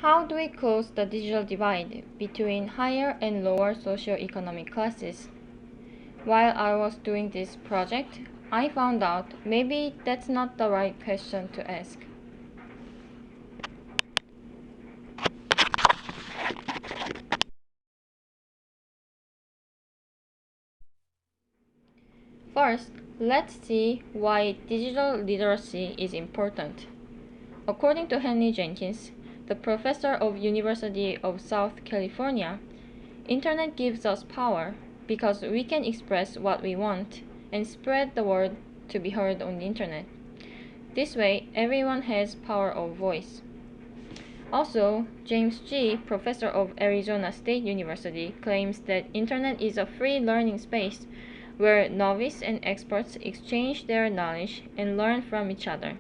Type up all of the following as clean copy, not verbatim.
How do we close the digital divide between higher and lower socioeconomic classes? While I was doing this project, I found out maybe that's not the right question to ask. First, let's see why digital literacy is important. According to Henry Jenkins, the professor of University of South California, Internet gives us power because we can express what we want and spread the word to be heard on the Internet. This way, everyone has power of voice. Also, James G., professor of Arizona State University, claims that Internet is a free learning space where novice and experts exchange their knowledge and learn from each other.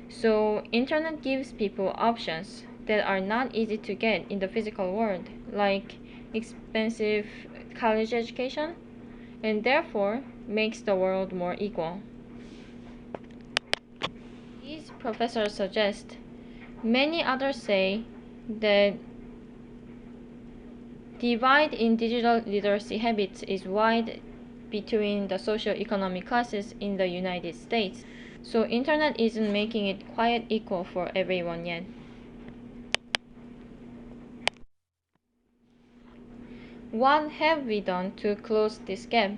So, Internet gives people options that are not easy to get in the physical world, like expensive college education, and therefore makes the world more equal. These professors suggest many others say that divide in digital literacy habits is wide between the socio-economic classes in the United States, so internet isn't making it quite equal for everyone yet. What have we done to close this gap?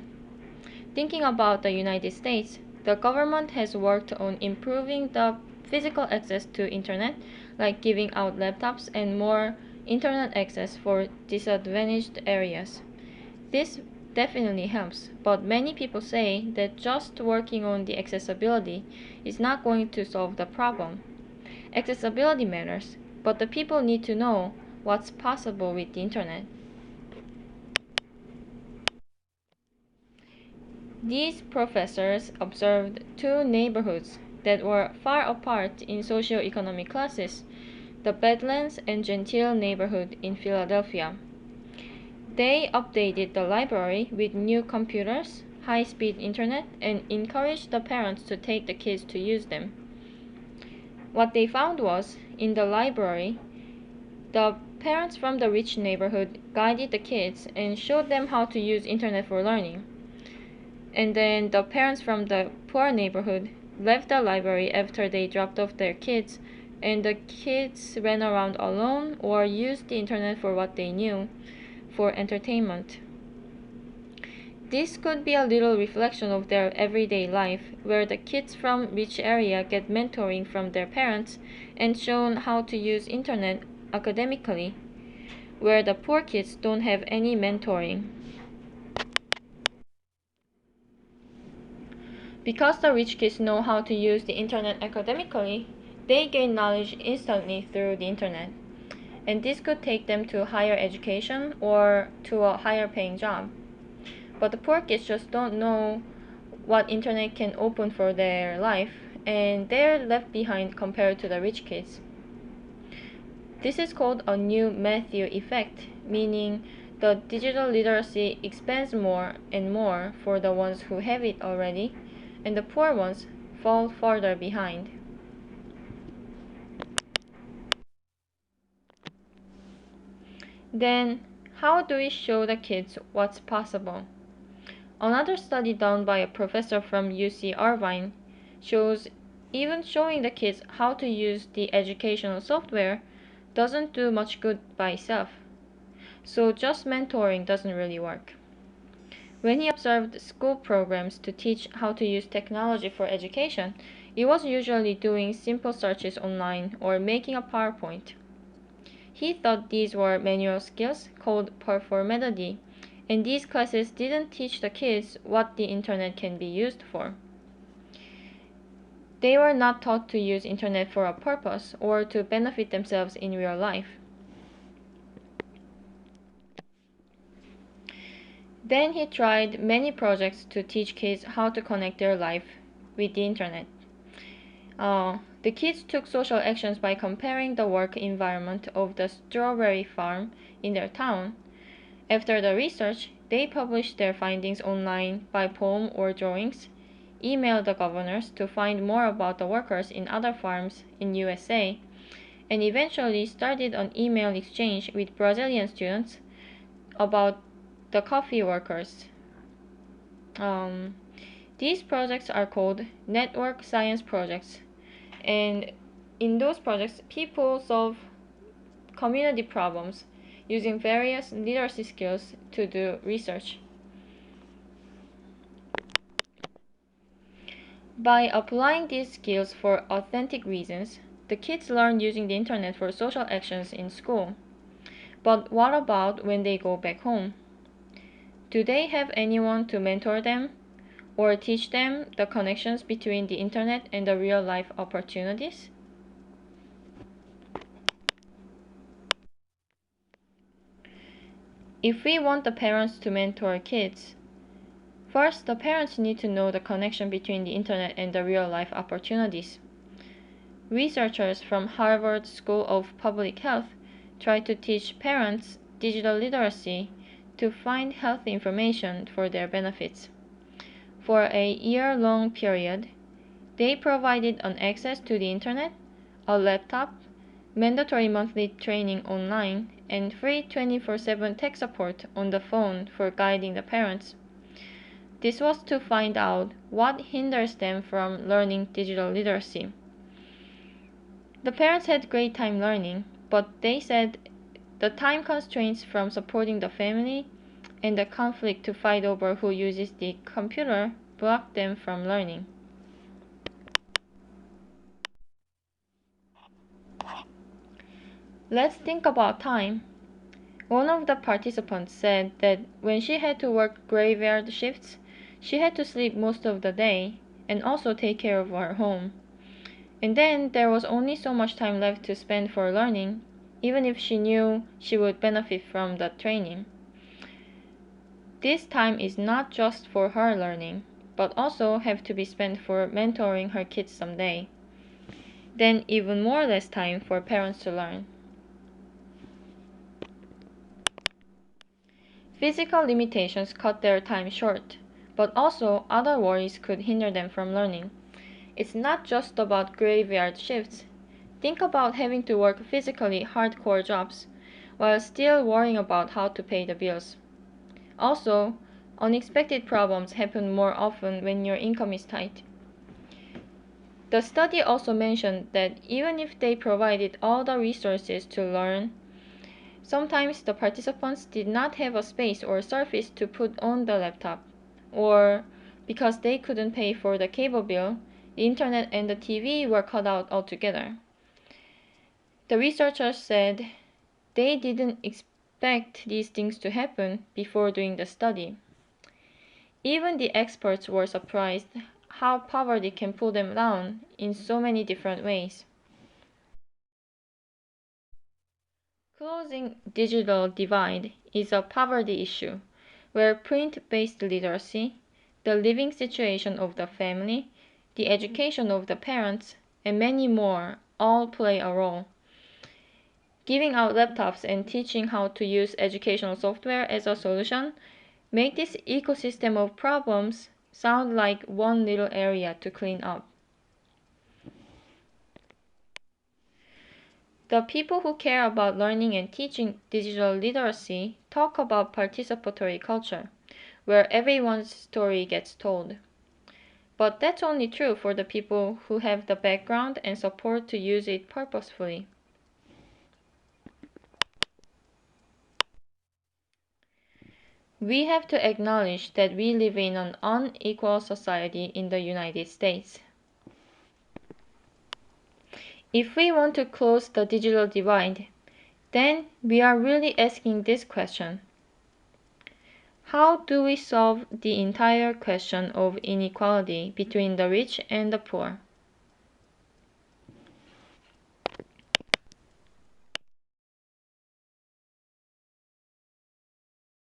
Thinking about the United States, the government has worked on improving the physical access to internet, like giving out laptops and more internet access for disadvantaged areas. This definitely helps, but many people say that just working on the accessibility is not going to solve the problem. Accessibility matters, but the people need to know what's possible with the internet. These professors observed two neighborhoods that were far apart in socioeconomic classes, the Badlands and Gentile neighborhood in Philadelphia. They updated the library with new computers, high-speed internet, and encouraged the parents to take the kids to use them. What they found was, in the library, the parents from the rich neighborhood guided the kids and showed them how to use internet for learning. And then the parents from the poor neighborhood left the library after they dropped off their kids, and the kids ran around alone or used the internet for what they knew, for entertainment. This could be a little reflection of their everyday life, where the kids from rich area get mentoring from their parents and shown how to use internet academically, where the poor kids don't have any mentoring. Because the rich kids know how to use the internet academically, they gain knowledge instantly through the internet. And this could take them to higher education or to a higher paying job. But the poor kids just don't know what internet can open for their life, and they're left behind compared to the rich kids. This is called a new Matthew effect, meaning the digital literacy expands more and more for the ones who have it already, and the poor ones fall farther behind. Then, how do we show the kids what's possible? Another study done by a professor from UC Irvine shows even showing the kids how to use the educational software doesn't do much good by itself. So just mentoring doesn't really work. When he observed school programs to teach how to use technology for education, it was usually doing simple searches online or making a PowerPoint. He thought these were manual skills called performativity, and these classes didn't teach the kids what the internet can be used for. They were not taught to use internet for a purpose or to benefit themselves in real life. Then he tried many projects to teach kids how to connect their life with the internet. The kids took social actions by comparing the work environment of the strawberry farm in their town. After the research, they published their findings online by poem or drawings, emailed the governors to find more about the workers in other farms in USA, and eventually started an email exchange with Brazilian students about the coffee workers. Um, these projects are called network science projects, and in those projects, people solve community problems using various literacy skills to do research. By applying these skills for authentic reasons, the kids learn using the internet for social actions in school. But what about when they go back home? Do they have anyone to mentor them or teach them the connections between the internet and the real life opportunities? If we want the parents to mentor kids, first the parents need to know the connection between the internet and the real life opportunities. Researchers from Harvard School of Public Health try to teach parents digital literacy to find healthy information for their benefits. For a year-long period, they provided an access to the internet, a laptop, mandatory monthly training online, and free 24/7 tech support on the phone for guiding the parents. This was to find out what hinders them from learning digital literacy. The parents had great time learning, but they said the time constraints from supporting the family and the conflict to fight over who uses the computer blocked them from learning. Let's think about time. One of the participants said that when she had to work graveyard shifts, she had to sleep most of the day and also take care of her home. And then there was only so much time left to spend for learning, even if she knew she would benefit from the training. This time is not just for her learning, but also have to be spent for mentoring her kids someday. Then even more less time for parents to learn. Physical limitations cut their time short, but also other worries could hinder them from learning. It's not just about graveyard shifts. Think about having to work physically hardcore jobs while still worrying about how to pay the bills. Also, unexpected problems happen more often when your income is tight. The study also mentioned that even if they provided all the resources to learn, sometimes the participants did not have a space or surface to put on the laptop, or because they couldn't pay for the cable bill, the internet and the TV were cut out altogether. The researchers said they didn't expect these things to happen before doing the study. Even the experts were surprised how poverty can pull them down in so many different ways. Closing digital divide is a poverty issue where print-based literacy, the living situation of the family, the education of the parents, and many more all play a role. Giving out laptops and teaching how to use educational software as a solution make this ecosystem of problems sound like one little area to clean up. The people who care about learning and teaching digital literacy talk about participatory culture, where everyone's story gets told. But that's only true for the people who have the background and support to use it purposefully. We have to acknowledge that we live in an unequal society in the United States. If we want to close the digital divide, then we are really asking this question. How do we solve the entire question of inequality between the rich and the poor?